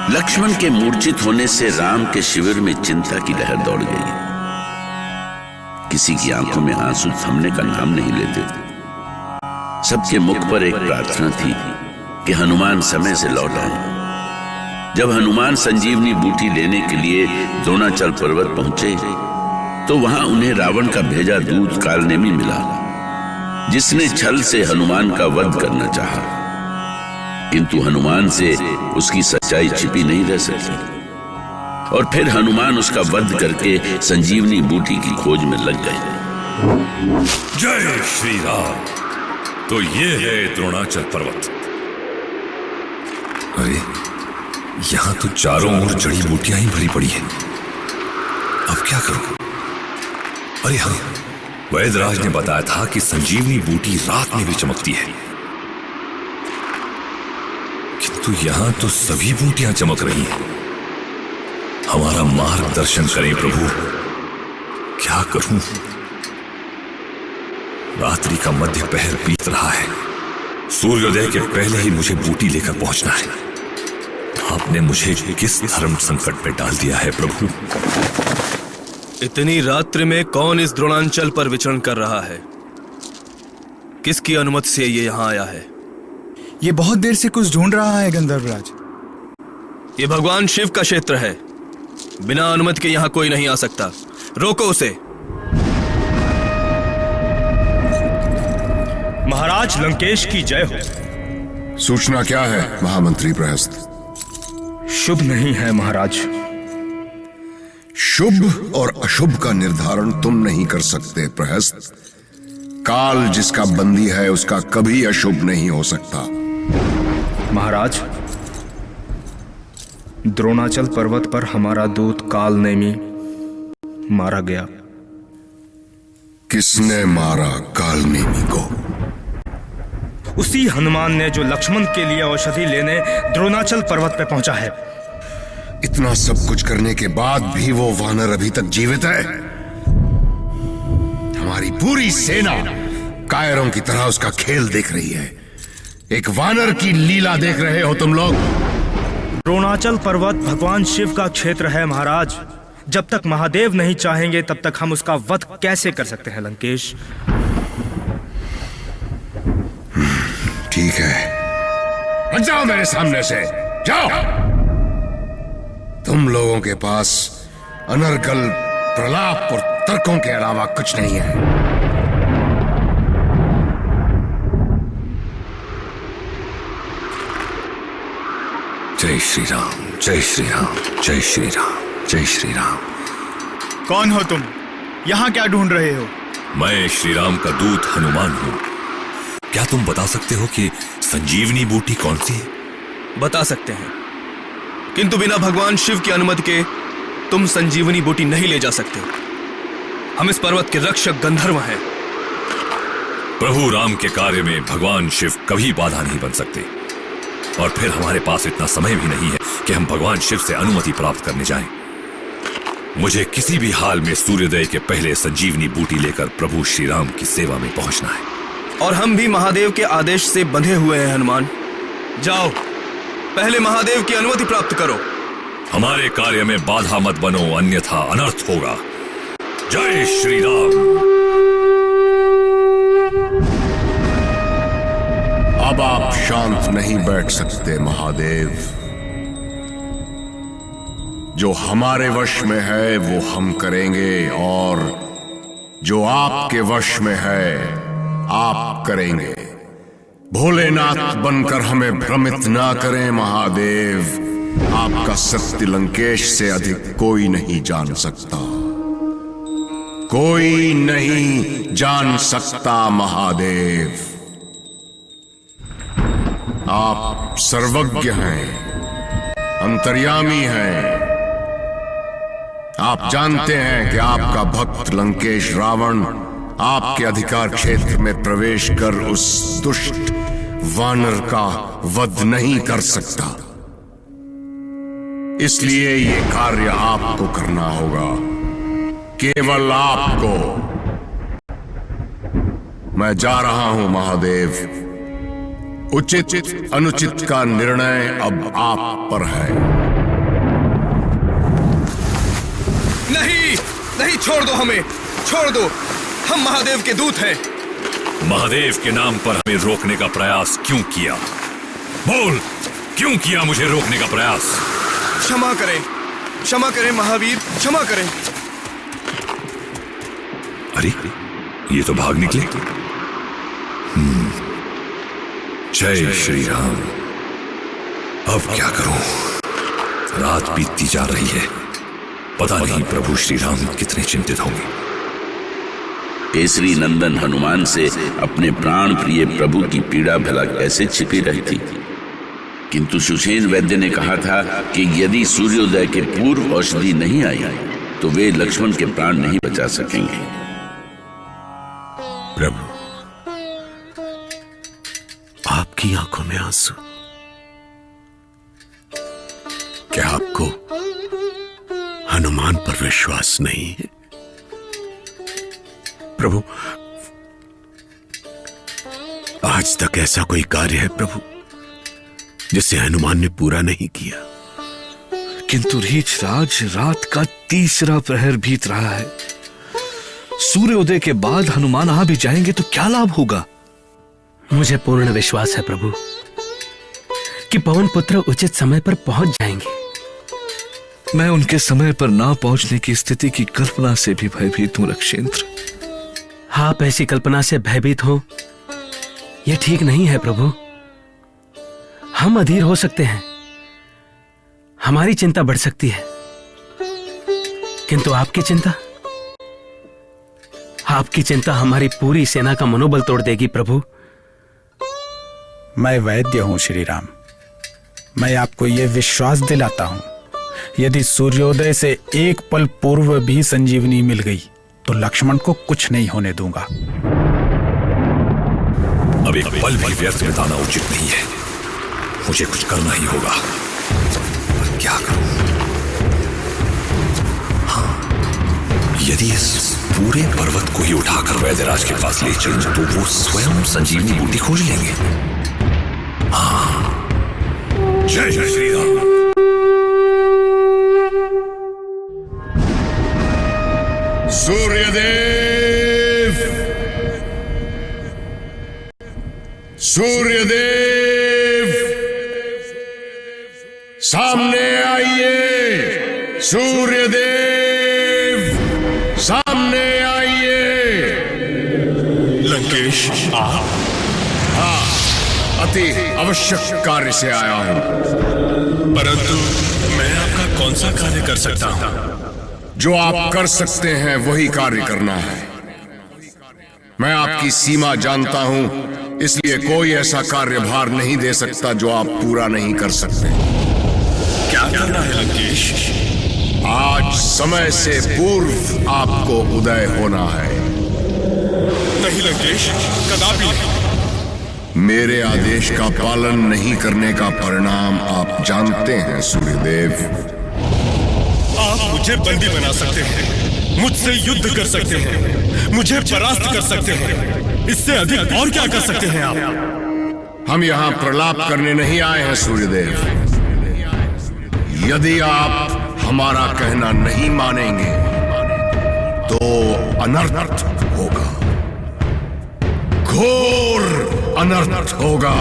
लक्ष्मण के मूर्छित होने से राम के शिविर में चिंता की लहर दौड़ गई। किसी की आंखों में आंसू थमने का नाम नहीं लेते थे। सबके मुख पर एक प्रार्थना थी कि हनुमान समय से लौट आए। जब हनुमान संजीवनी बूटी लेने के लिए द्रोणाचल पर्वत पहुंचे तो वहां उन्हें रावण का भेजा दूत कालनेमी मिला, जिसने छल से हनुमान का वध करना चाहा, किंतु हनुमान से उसकी सच्चाई छिपी नहीं रह सकी और फिर हनुमान उसका वध करके संजीवनी बूटी की खोज में लग गए। जय श्री राम। तो ये है द्रोणाचल पर्वत। अरे यहां तो चारों ओर जड़ी बूटियां ही भरी पड़ी हैं। अब क्या करूं? अरे हाँ, वैदराज ने बताया था कि संजीवनी बूटी रात में भी चमकती है, किंतु यहां तो सभी बूटियां चमक रही हैं। हमारा मार्गदर्शन करें प्रभु, क्या करूं? रात्रि का मध्य पहर बीत रहा है। सूर्योदय के पहले ही मुझे बूटी लेकर पहुंचना है। आपने मुझे किस धर्म संकट में डाल दिया है प्रभु? इतनी रात्रि में कौन इस द्रोणांचल पर विचरण कर रहा है? किसकी अनुमति से ये यहाँ आया है? ये बहुत देर से कुछ ढूंढ रहा है गंधर्वराज। ये भगवान शिव का क्षेत्र है, बिना अनुमति के यहाँ कोई नहीं आ सकता। रोको उसे। महाराज लंकेश की जय हो। सूचना क्या है महामंत्री प्रहस्त? शुभ नहीं है महाराज। शुभ और अशुभ का निर्धारण तुम नहीं कर सकते प्रहस्त। काल जिसका बंदी है उसका कभी अशुभ नहीं हो सकता। महाराज, द्रोणाचल पर्वत पर हमारा दूत कालनेमी मारा गया। किसने मारा कालनेमी को? उसी हनुमान ने जो लक्ष्मण के लिए औषधि लेने द्रोणाचल पर्वत पे पहुंचा है। इतना सब कुछ करने के बाद भी वो वानर अभी तक जीवित है। हमारी पूरी सेना कायरों की तरह उसका खेल देख रही है। एक वानर की लीला देख रहे हो तुम लोग। द्रोणाचल पर्वत भगवान शिव का क्षेत्र है महाराज। जब तक महादेव नहीं चाहेंगे तब तक हम उसका वध कैसे कर सकते हैं लंकेश? ठीक है, हट जाओ मेरे सामने से, जाओ। तुम लोगों के पास अनर्गल प्रलाप और तर्कों के अलावा कुछ नहीं है। जय श्री राम, जय श्री राम, जय श्री राम, जय श्री राम। कौन हो तुम? यहाँ क्या ढूंढ रहे हो? मैं श्री राम का दूत हनुमान हूं। क्या तुम बता सकते हो कि संजीवनी बूटी कौन सी है? बता सकते हैं, किंतु बिना भगवान शिव की अनुमति के तुम संजीवनी बूटी नहीं ले जा सकते। हम इस पर्वत के रक्षक गंधर्व हैं। प्रभु राम के कार्य में भगवान शिव कभी बाधा नहीं बन सकते, और फिर हमारे पास इतना समय भी नहीं है कि हम भगवान शिव से अनुमति प्राप्त करने जाएं। मुझे किसी भी हाल में सूर्योदय के पहले संजीवनी बूटी लेकर प्रभु श्री राम की सेवा में पहुंचना है। और हम भी महादेव के आदेश से बंधे हुए हैं हनुमान। जाओ, पहले महादेव की अनुमति प्राप्त करो। हमारे कार्य में बाधा मत बनो, अन्यथा अनर्थ होगा। जय श्री राम। अब आप शांत नहीं बैठ सकते महादेव। जो हमारे वश में है वो हम करेंगे, और जो आपके वश में है आप करेंगे। भोलेनाथ बनकर हमें भ्रमित ना करें महादेव। आपका सत्य लंकेश से अधिक कोई नहीं जान सकता, कोई नहीं जान सकता महादेव। आप सर्वज्ञ हैं, अंतर्यामी हैं। आप जानते हैं कि आपका भक्त लंकेश रावण आपके अधिकार क्षेत्र में प्रवेश कर उस दुष्ट वानर का वध नहीं कर सकता। इसलिए ये कार्य आपको करना होगा, केवल आपको। मैं जा रहा हूं महादेव। उचित अनुचित का निर्णय अब आप पर है। नहीं, छोड़ दो हमें, छोड़ दो। हम महादेव के दूत हैं। महादेव के नाम पर हमें रोकने का प्रयास क्यों किया? बोल, क्यों किया मुझे रोकने का प्रयास? क्षमा करें, क्षमा करें महावीर, क्षमा करें। अरे, ये तो भाग निकले। जय श्री राम। अब क्या करूं? रात बीतती जा रही है, पता नहीं प्रभु श्री राम कितने चिंतित होंगे। केसरी नंदन हनुमान से अपने प्राण प्रिय प्रभु की पीड़ा भला कैसे छिपी रही थी, किंतु सुषेण वैद्य ने कहा था कि यदि सूर्योदय के पूर्व औषधि नहीं आई तो वे लक्ष्मण के प्राण नहीं बचा सकेंगे। प्रभु, आपकी आंखों में आंसू। क्या आपको हनुमान पर विश्वास नहीं है? प्रभु, आज तक ऐसा कोई कार्य है प्रभु जिसे हनुमान ने पूरा नहीं किया? किंतु रीछराज, रात का तीसरा प्रहर बीत रहा है। सूर्योदय के बाद हनुमान आ भी जाएंगे तो क्या लाभ होगा? मुझे पूर्ण विश्वास है प्रभु कि पवन पुत्र उचित समय पर पहुंच जाएंगे। मैं उनके समय पर ना पहुंचने की स्थिति की कल्पना से भी भयभीत हूं रक्षेंद्र। आप ऐसी कल्पना से भयभीत हो, यह ठीक नहीं है प्रभु। हम अधीर हो सकते हैं, हमारी चिंता बढ़ सकती है, किंतु आपकी चिंता हमारी पूरी सेना का मनोबल तोड़ देगी प्रभु। मैं वैद्य हूं श्री राम। मैं आपको यह विश्वास दिलाता हूं, यदि सूर्योदय से एक पल पूर्व भी संजीवनी मिल गई तो लक्ष्मण को कुछ नहीं होने दूंगा। अब एक पल भी व्यर्थ बिताना उचित नहीं है। मुझे कुछ करना ही होगा। पर क्या करूं? हाँ, यदि इस पूरे पर्वत को ही उठाकर वैद्यराज के पास ले चलूं तो वो स्वयं संजीवनी बूटी खोज लेंगे। हाँ, जय जय श्री राम। सूर्यदेव, सूर्यदेव, सामने आइए। सूर्यदेव, सामने आइए। लंकेश, आप? हाँ, अति आवश्यक कार्य से आया हूं। परंतु मैं आपका कौन सा कार्य कर सकता हूं? जो आप कर सकते हैं वही कार्य करना है। मैं आपकी सीमा जानता हूं, इसलिए कोई ऐसा कार्यभार नहीं दे सकता जो आप पूरा नहीं कर सकते। क्या करना है लंकेश? आज समय से पूर्व आपको उदय होना है। नहीं लंकेश, कदापि नहीं। मेरे आदेश का पालन नहीं करने का परिणाम आप जानते हैं सूर्यदेव। आप मुझे बंदी बना सकते हैं, मुझसे युद्ध कर सकते हैं, मुझे परास्त कर सकते हैं। इससे अधिक और क्या कर सकते हैं आप? हम यहाँ प्रलाप करने नहीं आए हैं सूर्यदेव। यदि आप हमारा कहना नहीं मानेंगे तो अनर्थ होगा, घोर अनर्थ होगा।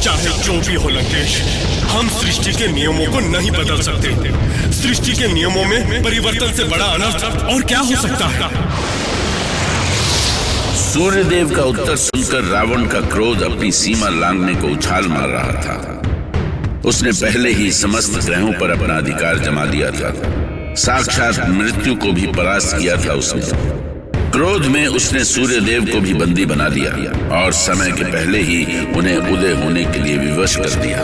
चाहे जो भी हो लंकेश, हम सृष्टि के नियमों को नहीं बदल सकते। सृष्टि के नियमों में परिवर्तन से बड़ा अनर्थ और क्या हो सकता है? सूर्यदेव का उत्तर सुनकर रावण का क्रोध अपनी सीमा लांघने को उछाल मार रहा था। उसने पहले ही समस्त ग्रहों पर अपना अधिकार जमा दिया था। साक्षात मृत्यु को भी परास्त किया था उसने। क्रोध में उसने सूर्यदेव को भी बंदी बना दिया और समय के पहले ही उन्हें उदय होने के लिए विवश कर दिया।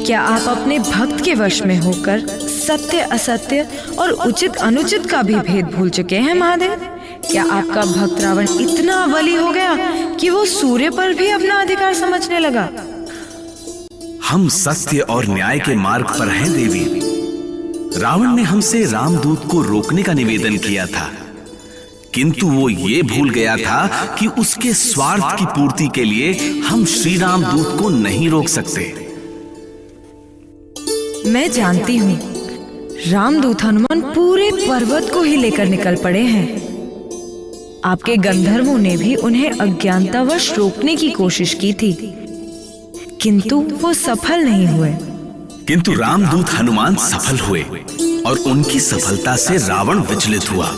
क्या आप अपने भक्त के वश में होकर सत्य असत्य और उचित अनुचित का भी भेद भूल चुके हैं महादेव? क्या आपका भक्त रावण इतना बली हो गया कि वो सूर्य पर भी अपना अधिकार समझने लगा? हम सत्य और न्याय के मार्ग पर हैं देवी। रावण ने हमसे रामदूत को रोकने का निवेदन किया था, किंतु वो ये भूल गया था कि उसके स्वार्थ की पूर्ति के लिए हम श्री राम दूत को नहीं रोक सकते। मैं जानती हूँ रामदूत हनुमान पूरे पर्वत को ही लेकर निकल पड़े हैं। आपके गंधर्वों ने भी उन्हें अज्ञानतावश रोकने की कोशिश की थी, किंतु वो सफल नहीं हुए। किंतु रामदूत हनुमान सफल हुए और उनकी सफलता से रावण विचलित हुआ।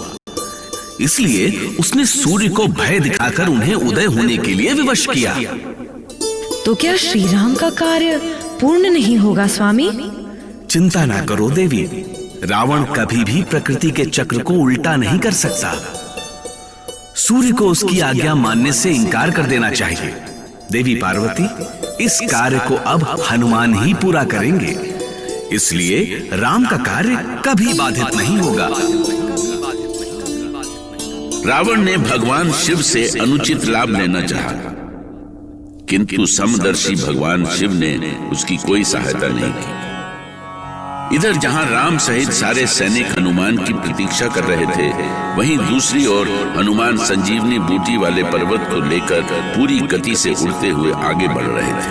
इसलिए उसने सूर्य को भय दिखाकर उन्हें उदय होने के लिए विवश किया। तो क्या श्री राम का कार्य पूर्ण नहीं होगा स्वामी? चिंता ना करो देवी, रावण कभी भी प्रकृति के चक्र को उल्टा नहीं कर सकता। सूर्य को उसकी आज्ञा मानने से इनकार कर देना चाहिए। देवी पार्वती, इस कार्य को अब हनुमान ही पूरा करेंगे, इसलिए राम का कार्य कभी बाधित नहीं होगा। रावण ने भगवान शिव से अनुचित लाभ लेना चाहा, किंतु समदर्शी भगवान शिव ने उसकी कोई सहायता नहीं की। इधर जहां राम सहित सारे सैनिक हनुमान की प्रतीक्षा कर रहे थे, वहीं दूसरी ओर हनुमान संजीवनी बूटी वाले पर्वत को लेकर पूरी गति से उड़ते हुए आगे बढ़ रहे थे।